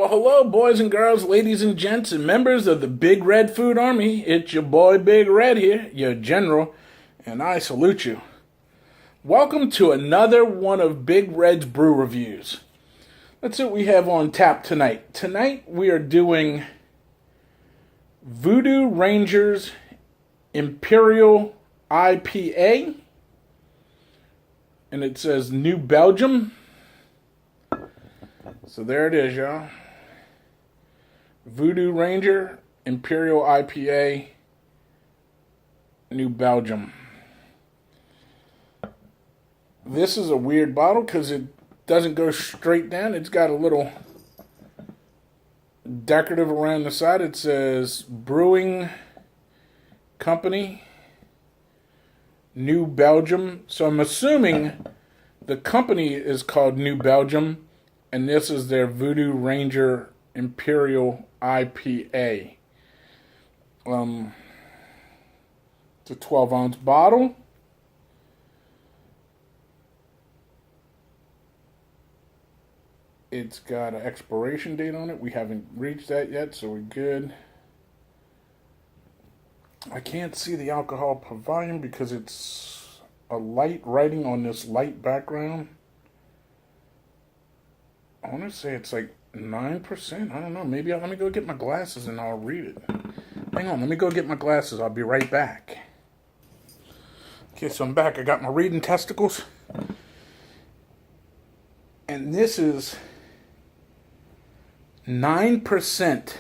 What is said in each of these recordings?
Well, hello, boys and girls, ladies and gents, and members of the Big Red Food Army. It's your boy Big Red here, your general, and I salute you. Welcome to another one of Big Red's brew reviews. Let's see what we have on tap tonight. Tonight we are doing Voodoo Ranger's Imperial IPA, and it says New Belgium. So there it is, y'all. Voodoo Ranger Imperial IPA, New Belgium. This is a weird bottle because it doesn't go straight down. It's got a little decorative around the side. It says Brewing Company, New Belgium. So I'm assuming the company is called New Belgium, and this is their Voodoo Ranger Imperial IPA. It's a 12-ounce bottle. It's got an expiration date on it. We haven't reached that yet, so we're good. I can't see the alcohol per volume because it's a light writing on this light background. I want to say it's like 9%. I don't know. Maybe let me go get my glasses and I'll read it. Hang on. Let me go get my glasses. I'll be right back. Okay, so I'm back. I got my reading testicles. And this is 9%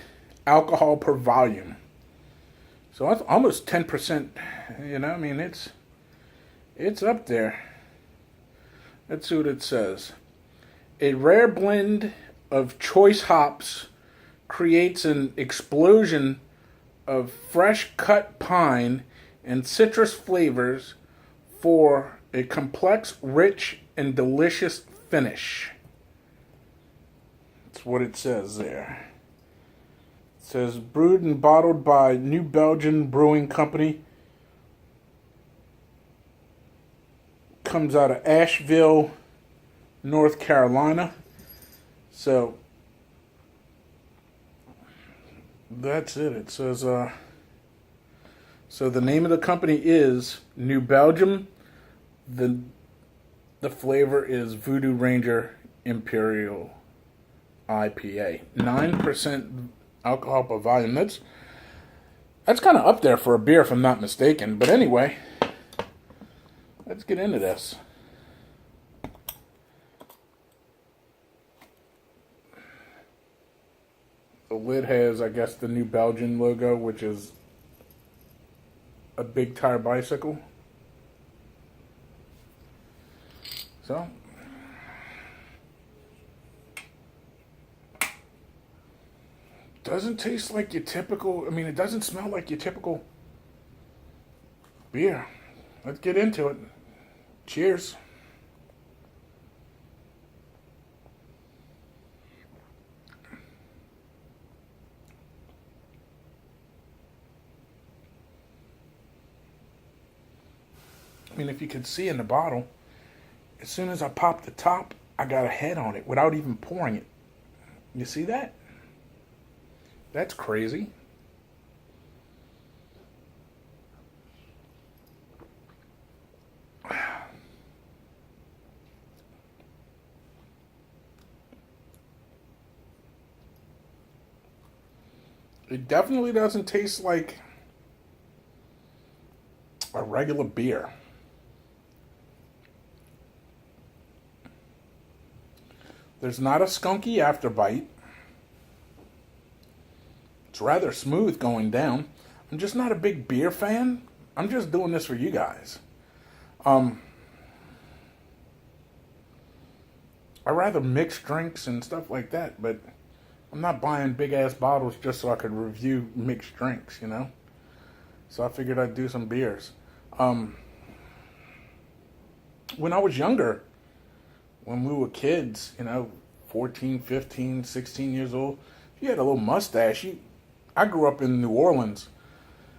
alcohol per volume. So that's almost 10%. You know, I mean, it's up there. Let's see what it says. A rare blend of choice hops creates an explosion of fresh cut pine and citrus flavors for a complex, rich, and delicious finish. That's what it says there. It says brewed and bottled by New Belgium Brewing Company. Comes out of Asheville, North Carolina. So that's it. It says so the name of the company is New Belgium. The flavor is Voodoo Ranger Imperial IPA. 9% alcohol per volume. That's kind of up there for a beer if I'm not mistaken. But anyway, let's get into this. The lid has, I guess, the New Belgium logo, which is a big tire bicycle. So, doesn't taste like your typical, it doesn't smell like your typical beer. Let's get into it. Cheers. If you could see in the bottle, as soon as I pop the top, I got a head on it without even pouring it. You see that? That's crazy. It definitely doesn't taste like a regular beer. There's not a skunky afterbite. It's rather smooth going down. I'm just not a big beer fan. I'm just doing this for you guys. I rather mix drinks and stuff like that, but I'm not buying big ass bottles just so I could review mixed drinks, you know? So I figured I'd do some beers. When I was younger, when we were kids, 14, 15, 16 years old, if you had a little mustache, I grew up in New Orleans.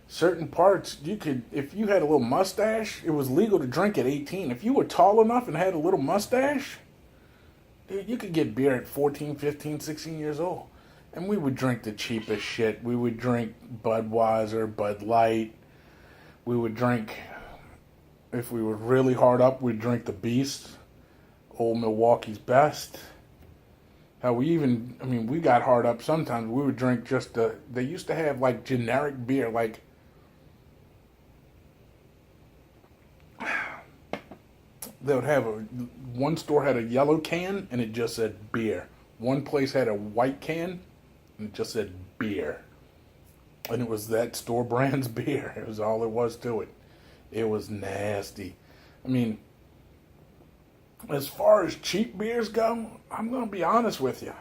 Certain parts, if you had a little mustache, it was legal to drink at 18. If you were tall enough and had a little mustache, dude, you could get beer at 14, 15, 16 years old. And we would drink the cheapest shit. We would drink Budweiser, Bud Light. We would drink, if we were really hard up, we'd drink the Beast, Old Milwaukee's Best. How we even, I mean, we got hard up sometimes. We would drink just they used to have like generic beer, like, they would have one store had a yellow can and it just said beer. One place had a white can and it just said beer. And it was that store brand's beer. It was all it was to it. It was nasty. I mean, as far as cheap beers go, I'm going to be honest with you.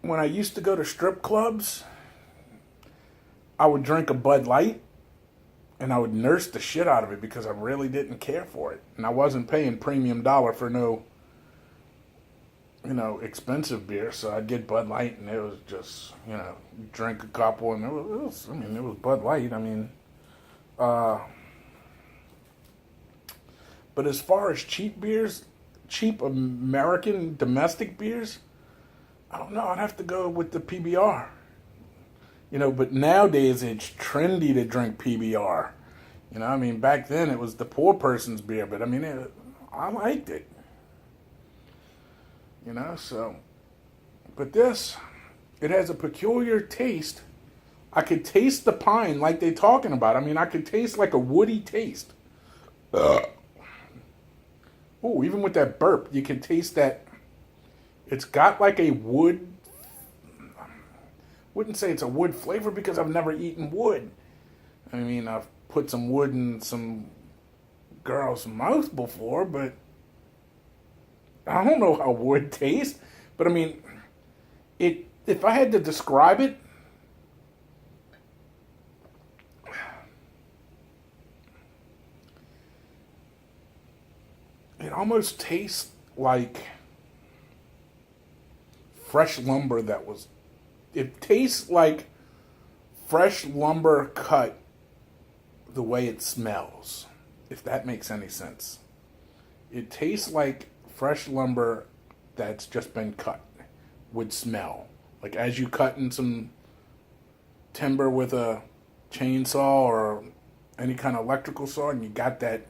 When I used to go to strip clubs, I would drink a Bud Light and I would nurse the shit out of it because I really didn't care for it. And I wasn't paying premium dollar for no, expensive beer. So I'd get Bud Light and it was just, drink a couple and it was Bud Light. But as far as cheap beers, cheap American domestic beers, I don't know. I'd have to go with the PBR. But nowadays it's trendy to drink PBR. Back then it was the poor person's beer, but I liked it. But this, it has a peculiar taste. I could taste the pine like they're talking about. I could taste like a woody taste. Oh, even with that burp, you can taste that. It's got like a wood. Wouldn't say it's a wood flavor because I've never eaten wood. I've put some wood in some girl's mouth before, but I don't know how wood tastes. But if I had to describe it, it almost tastes like fresh lumber it tastes like fresh lumber cut the way it smells, if that makes any sense. It tastes like fresh lumber that's just been cut would smell. Like as you cutting some timber with a chainsaw or any kind of electrical saw and you got that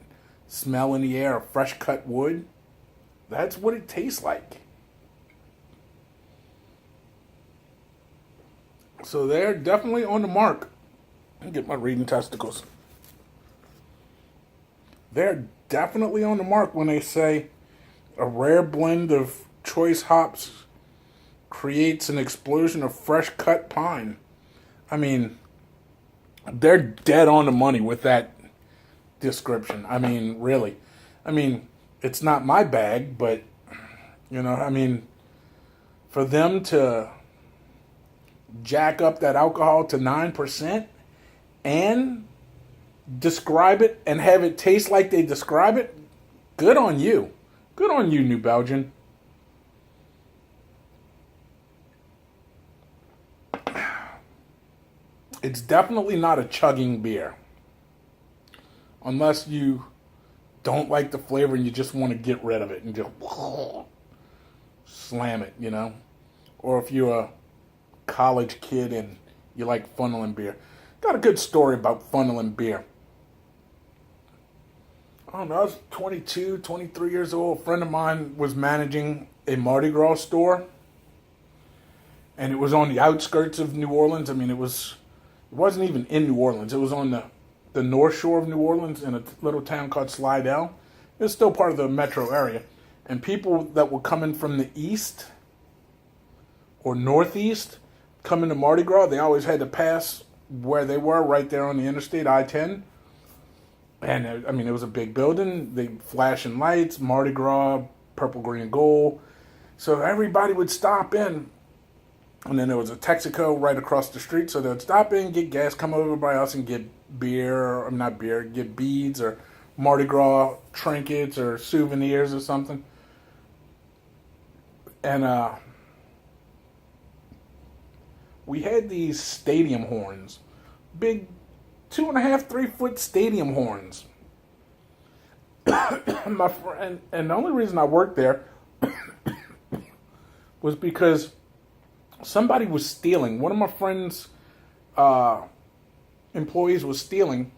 smell in the air of fresh cut wood, that's what it tastes like. So they're definitely on the mark. Let me get my reading testicles. They're definitely on the mark when they say a rare blend of choice hops creates an explosion of fresh cut pine. They're dead on the money with that description. Really. It's not my bag, but, for them to jack up that alcohol to 9% and describe it and have it taste like they describe it, good on you. Good on you, New Belgium. It's definitely not a chugging beer. Unless you don't like the flavor and you just want to get rid of it and just slam it, Or if you're a college kid and you like funneling beer. Got a good story about funneling beer. I don't know, I was 22, 23 years old. A friend of mine was managing a Mardi Gras store. And it was on the outskirts of New Orleans. It wasn't even in New Orleans. It was on the north shore of New Orleans in a little town called Slidell. It was still part of the metro area. And people that were coming from the east or northeast coming to Mardi Gras, they always had to pass where they were right there on the interstate, I-10. And, it was a big building. They flashing lights, Mardi Gras, purple, green, gold. So everybody would stop in. And then there was a Texaco right across the street. So they would stop in, get gas, come over by us and get get beads or Mardi Gras trinkets or souvenirs or something. And we had these stadium horns. Big 2.5, 3 foot stadium horns. My friend, and the only reason I worked there was because somebody was stealing. One of my friends' employees was stealing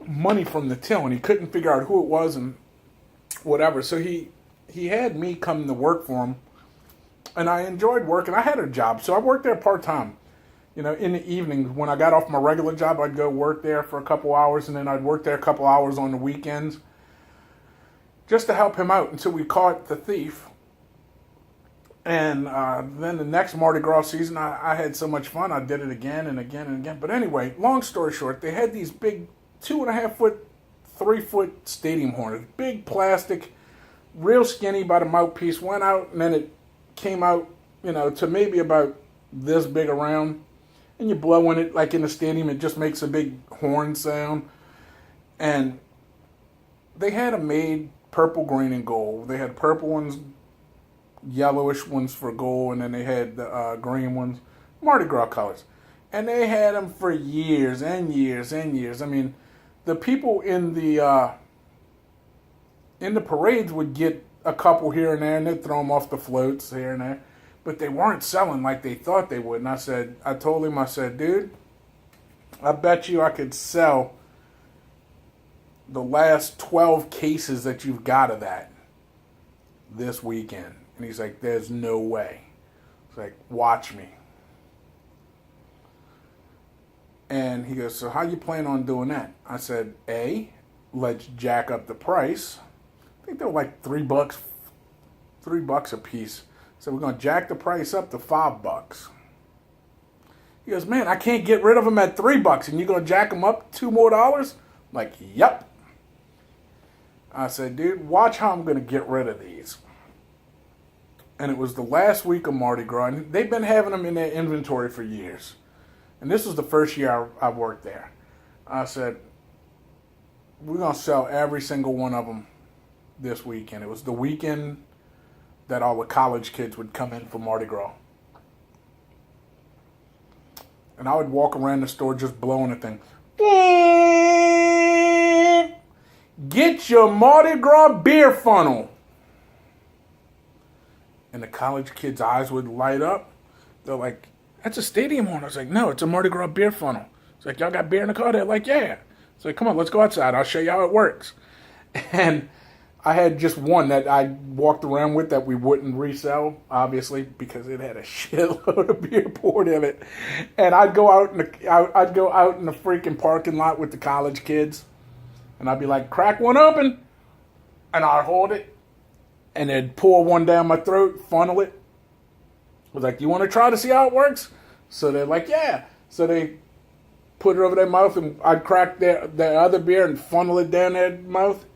money from the till, and he couldn't figure out who it was and whatever. So he had me come to work for him, and I enjoyed working. I had a job, so I worked there part-time. You know, in the evenings when I got off my regular job, I'd go work there for a couple hours, and then I'd work there a couple hours on the weekends just to help him out until we caught the thief. And then the next Mardi Gras season, I had so much fun. I did it again and again and again. But anyway, long story short, they had these big 2.5 foot, 3 foot stadium horns, big plastic, real skinny by the mouthpiece. Went out, and then it came out, you know, to maybe about this big around. And you blow in it, like in the stadium, it just makes a big horn sound. And they had them made purple, green, and gold. They had purple ones, yellowish ones for gold, and then they had the green ones, Mardi Gras colors. And they had them for years and years and years. I mean, the people in the parades would get a couple here and there, and they'd throw them off the floats here and there. But they weren't selling like they thought they would. And I told him, dude, I bet you I could sell the last 12 cases that you've got of that this weekend. And he's like, there's no way. He's like, watch me. And he goes, so how you plan on doing that? I said, A, let's jack up the price. I think they were like $3 a piece. So we're going to jack the price up to $5. He goes, man, I can't get rid of them at $3, and you're going to jack them up $2 more? I'm like, yep. I said, dude, watch how I'm going to get rid of these. And it was the last week of Mardi Gras, and they've been having them in their inventory for years. And this was the first year I worked there. I said, we're going to sell every single one of them this weekend. It was the weekend that all the college kids would come in for Mardi Gras. And I would walk around the store just blowing the thing. Get your Mardi Gras beer funnel. And the college kids' eyes would light up. They're like, that's a stadium horn. I was like, no, it's a Mardi Gras beer funnel. It's like, y'all got beer in the car? They're like, yeah. It's like, come on, let's go outside. I'll show you how it works. And I had just one that I walked around with that we wouldn't resell, obviously, because it had a shitload of beer poured in it. And I'd go out in the freaking parking lot with the college kids, and I'd be like, crack one open, and I'd hold it, and they'd pour one down my throat, funnel it. I was like, you want to try to see how it works? So they're like, yeah. So they put it over their mouth, and I'd crack their other beer and funnel it down their mouth.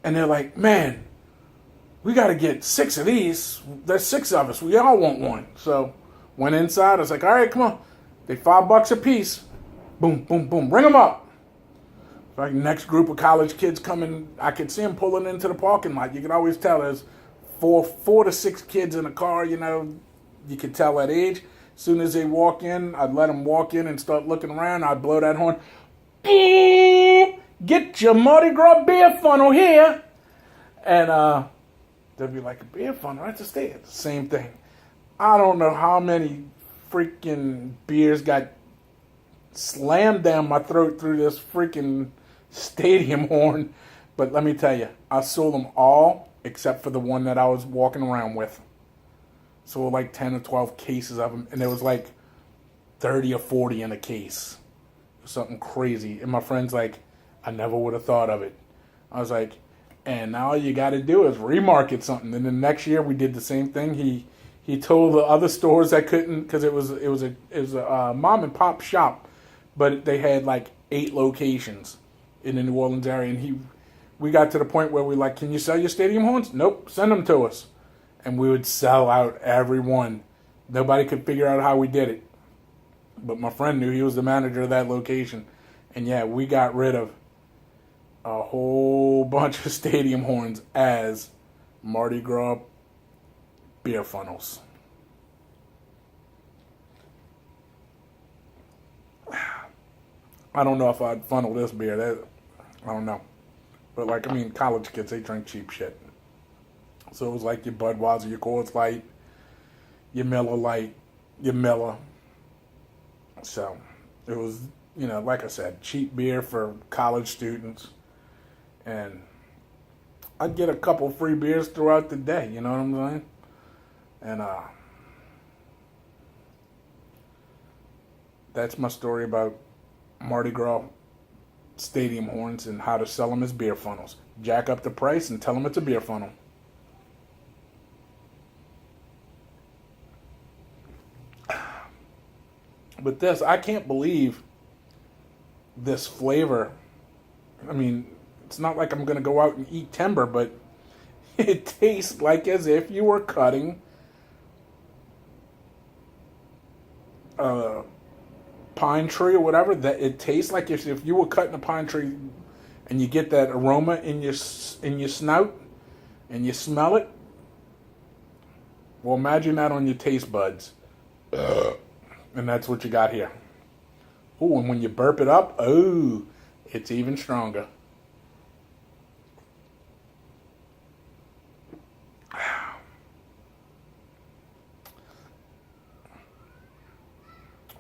And they're like, man, we got to get 6 of these. There's 6 of us. We all want one. So went inside. I was like, all right, come on. They $5 a piece. Boom, boom, boom. Ring them up. Like next group of college kids coming. I could see them pulling into the parking lot. You could always tell there's four to 6 kids in a car. You know, you could tell that age. As soon as they walk in, I'd let them walk in and start looking around. I'd blow that horn. Beep! Get your Mardi Gras beer funnel here. And they'd be like, a beer funnel? That's a state. Same thing. I don't know how many freaking beers got slammed down my throat through this freaking stadium horn. But let me tell you, I sold them all except for the one that I was walking around with. Sold like 10 or 12 cases of them. And there was like 30 or 40 in a case. Something crazy. And my friend's like, I never would have thought of it. I was like, and now all you got to do is remarket something. And then next year we did the same thing. He told the other stores that couldn't, because it was a mom and pop shop, but they had like 8 locations in the New Orleans area. And we got to the point where we like, can you sell your stadium horns? Nope, send them to us. And we would sell out every one. Nobody could figure out how we did it. But my friend knew. He was the manager of that location. And yeah, we got rid of a whole bunch of stadium horns as Mardi Gras beer funnels. I don't know if I'd funnel this beer. I don't know. But college kids, they drink cheap shit. So it was like your Budweiser, your Coors Light, your Miller Lite, your Miller. So it was, like I said, cheap beer for college students. And I'd get a couple free beers throughout the day, you know what I'm saying? And that's my story about Mardi Gras stadium horns and how to sell them as beer funnels. Jack up the price and tell them it's a beer funnel. But this, I can't believe this flavor. I mean, it's not like I'm going to go out and eat timber, but it tastes like as if you were cutting a pine tree or whatever. That it tastes like if you were cutting a pine tree and you get that aroma in your snout and you smell it. Well, imagine that on your taste buds. And that's what you got here. Oh, and when you burp it up, oh, it's even stronger.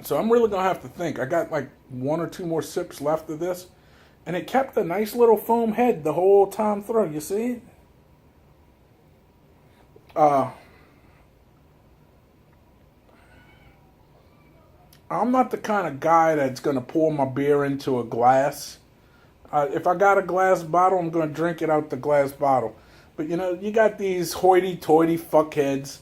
So I'm really going to have to think. I got like 1 or 2 more sips left of this. And it kept a nice little foam head the whole time through. You see it? I'm not the kind of guy that's going to pour my beer into a glass. If I got a glass bottle, I'm going to drink it out the glass bottle. But, you got these hoity-toity fuckheads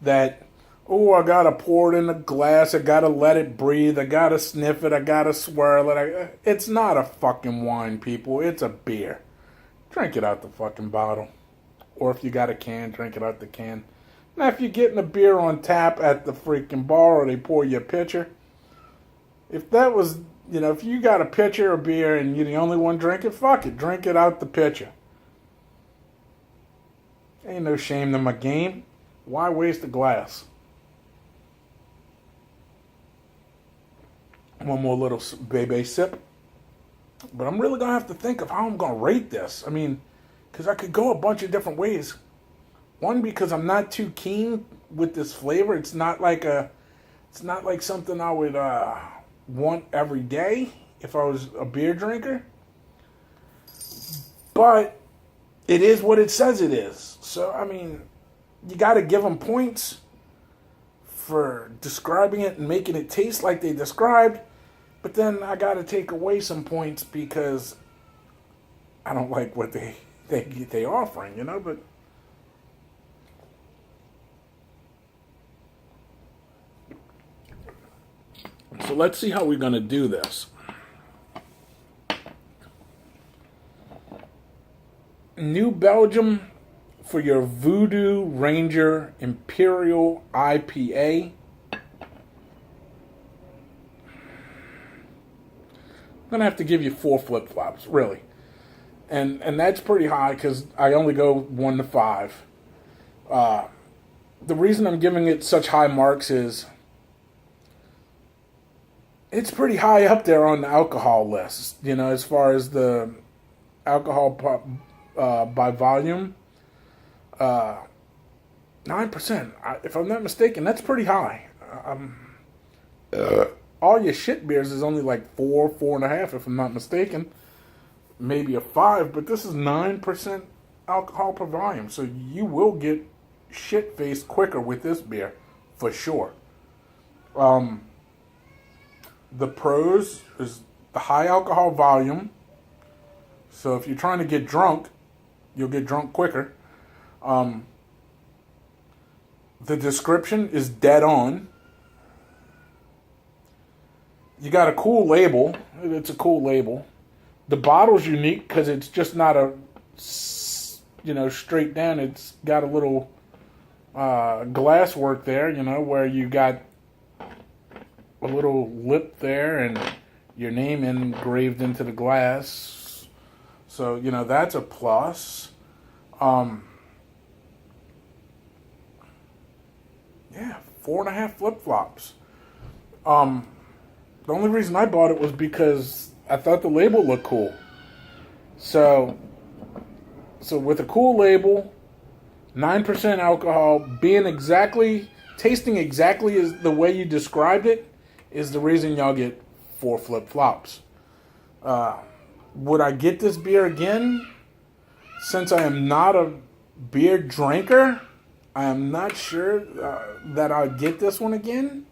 that, I got to pour it in a glass. I got to let it breathe. I got to sniff it. I got to swirl it. It's not a fucking wine, people. It's a beer. Drink it out the fucking bottle. Or if you got a can, drink it out the can. Now, if you're getting a beer on tap at the freaking bar or they pour you a pitcher, if that was, if you got a pitcher of beer and you're the only one drinking, fuck it. Drink it out the pitcher. Ain't no shame in my game. Why waste a glass? One more little baby sip. But I'm really going to have to think of how I'm going to rate this. I mean, because I could go a bunch of different ways. One, because I'm not too keen with this flavor. It's not like something I would want every day if I was a beer drinker. But it is what it says it is. So, I mean, you got to give them points for describing it and making it taste like they described. But then I got to take away some points because I don't like what they offering, but so let's see how we're going to do this. New Belgium for your Voodoo Ranger Imperial IPA. I'm going to have to give you 4 flip-flops, really. And that's pretty high because I only go 1 to 5. The reason I'm giving it such high marks is it's pretty high up there on the alcohol list, as far as the alcohol by volume. 9%, if I'm not mistaken, that's pretty high. All your shit beers is only like 4.5, if I'm not mistaken. Maybe a 5, but this is 9% alcohol per volume, so you will get shit-faced quicker with this beer, for sure. The pros is the high alcohol volume. So if you're trying to get drunk, you'll get drunk quicker. The description is dead on. You got a cool label. It's a cool label. The bottle's unique because it's just not a, straight down. It's got a little glass work there, where you got a little lip there and your name engraved into the glass. So, that's a plus. Yeah, 4.5 flip-flops. The only reason I bought it was because I thought the label looked cool. So with a cool label, 9% alcohol, tasting exactly as the way you described it, is the reason y'all get 4 flip-flops. Would I get this beer again? Since I am not a beer drinker, I am not sure that I'll get this one again.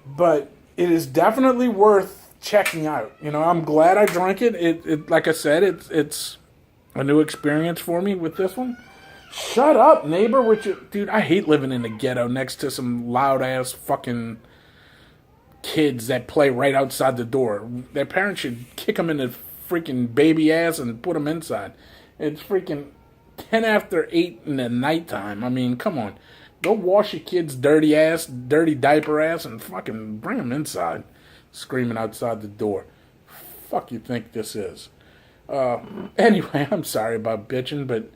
But it is definitely worth checking out. You know, I'm glad I drank it. It like I said, it's a new experience for me with this one. Shut up, neighbor. Dude, I hate living in the ghetto next to some loud-ass fucking kids that play right outside the door. Their parents should kick them in the freaking baby ass and put them inside. It's freaking 10 after 8 in the nighttime. I mean, come on. Go wash your kid's dirty diaper ass, and fucking bring them inside. Screaming outside the door. Fuck you think this is? Anyway, I'm sorry about bitching, but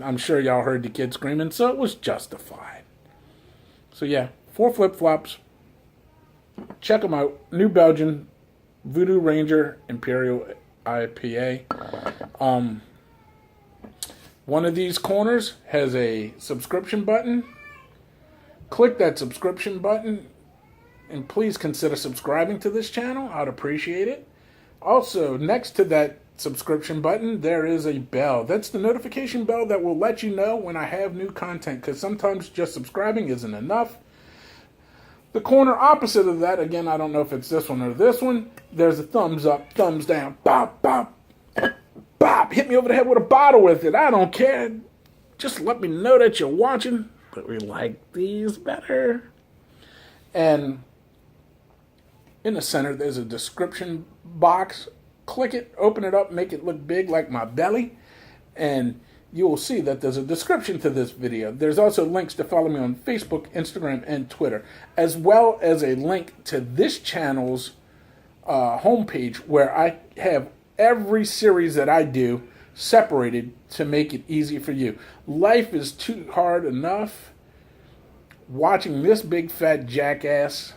I'm sure y'all heard the kid screaming, so it was justified. So yeah, 4 flip-flops. Check them out. New Belgium Voodoo Ranger Imperial IPA. One of these corners has a subscription button. Click that subscription button and please consider subscribing to this channel. I'd appreciate it. Also, next to that subscription button, there is a bell. That's the notification bell that will let you know when I have new content, because sometimes just subscribing isn't enough. The corner opposite of that, again, I don't know if it's this one or this one, there's a thumbs up, thumbs down, bop, bop, bop. Hit me over the head with a bottle with it. I don't care. Just let me know that you're watching, but we like these better. And in the center, there's a description box. Click it, open it up, make it look big like my belly, and you will see that there's a description to this video. There's also links to follow me on Facebook, Instagram, and Twitter, as well as a link to this channel's homepage where I have every series that I do separated to make it easy for you. Life is too hard enough. Watching this big fat jackass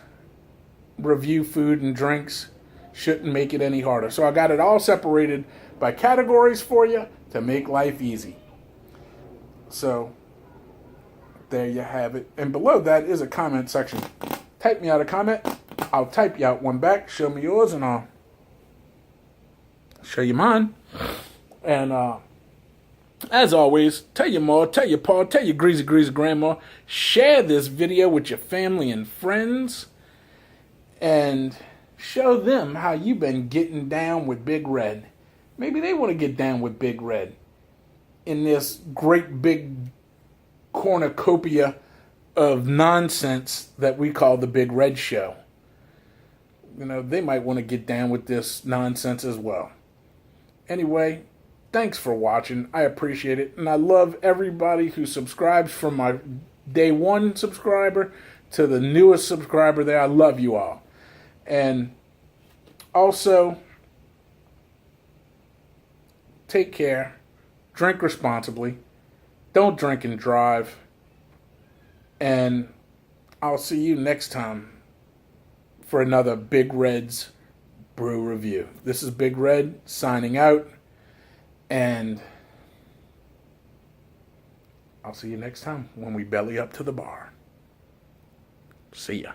review food and drinks shouldn't make it any harder. So I got it all separated by categories for you to make life easy. So there you have it. And below that is a comment section. Type me out a comment. I'll type you out one back. Show me yours and I'll show you mine. And as always, tell your ma, tell your pa, tell your greasy grandma. Share this video with your family and friends. And show them how you've been getting down with Big Red. Maybe they want to get down with Big Red in this great big cornucopia of nonsense that we call the Big Red Show. You know, they might want to get down with this nonsense as well. Anyway, thanks for watching. I appreciate it. And I love everybody who subscribes, from my day one subscriber to the newest subscriber there. I love you all. And also, take care, drink responsibly, don't drink and drive, and I'll see you next time for another Big Red's Brew review. This is Big Red signing out, and I'll see you next time when we belly up to the bar. See ya.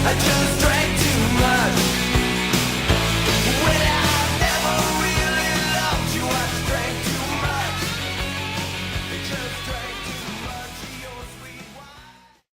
I just drank